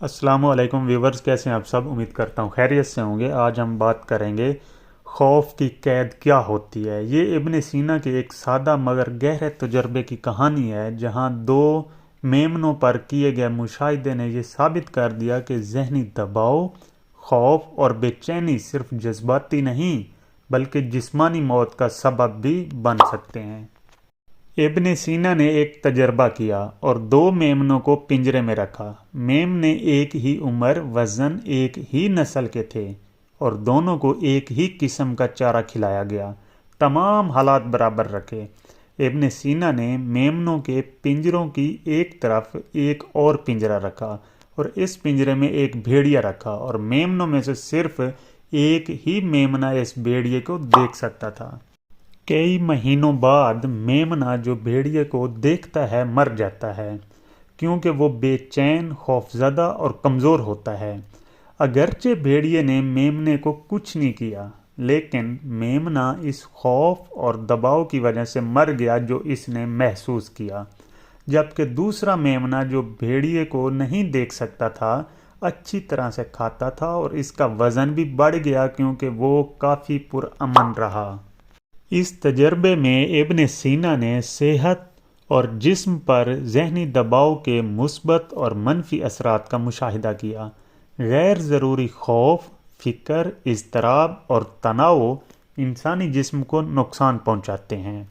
السلام علیکم ویورز، کیسے ہیں آپ سب؟ امید کرتا ہوں خیریت سے ہوں گے۔ آج ہم بات کریں گے خوف کی قید کیا ہوتی ہے۔ یہ ابن سینا کے ایک سادہ مگر گہرے تجربے کی کہانی ہے، جہاں دو میمنوں پر کیے گئے مشاہدے نے یہ ثابت کر دیا کہ ذہنی دباؤ، خوف اور بے چینی صرف جذباتی نہیں بلکہ جسمانی موت کا سبب بھی بن سکتے ہیں۔ ابن سینا نے ایک تجربہ کیا اور دو میمنوں کو پنجرے میں رکھا۔ میمنے ایک ہی عمر، وزن، ایک ہی نسل کے تھے اور دونوں کو ایک ہی قسم کا چارہ کھلایا گیا۔ تمام حالات برابر رکھے۔ ابن سینا نے میمنوں کے پنجروں کی ایک طرف ایک اور پنجرہ رکھا اور اس پنجرے میں ایک بھیڑیا رکھا، اور میمنوں میں سے صرف ایک ہی میمنہ اس بھیڑیے کو دیکھ سکتا تھا۔ کئی مہینوں بعد میمنہ جو بھیڑیے کو دیکھتا ہے مر جاتا ہے، کیونکہ وہ بے چین، خوفزدہ اور کمزور ہوتا ہے۔ اگرچہ بھیڑیے نے میمنے کو کچھ نہیں کیا، لیکن میمنہ اس خوف اور دباؤ کی وجہ سے مر گیا جو اس نے محسوس کیا، جبکہ دوسرا میمنہ جو بھیڑیے کو نہیں دیکھ سکتا تھا اچھی طرح سے کھاتا تھا، اور اس کا وزن بھی بڑھ گیا کیونکہ وہ کافی پرامن رہا۔ اس تجربے میں ابن سینا نے صحت اور جسم پر ذہنی دباؤ کے مثبت اور منفی اثرات کا مشاہدہ کیا۔ غیر ضروری خوف، فکر، اضطراب اور تناؤ انسانی جسم کو نقصان پہنچاتے ہیں۔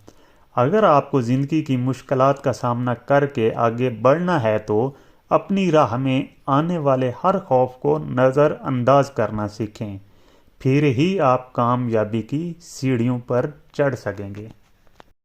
اگر آپ کو زندگی کی مشکلات کا سامنا کر کے آگے بڑھنا ہے تو اپنی راہ میں آنے والے ہر خوف کو نظر انداز کرنا سیکھیں، پھر ہی آپ کامیابی کی سیڑھیوں پر چڑھ سکیں گے۔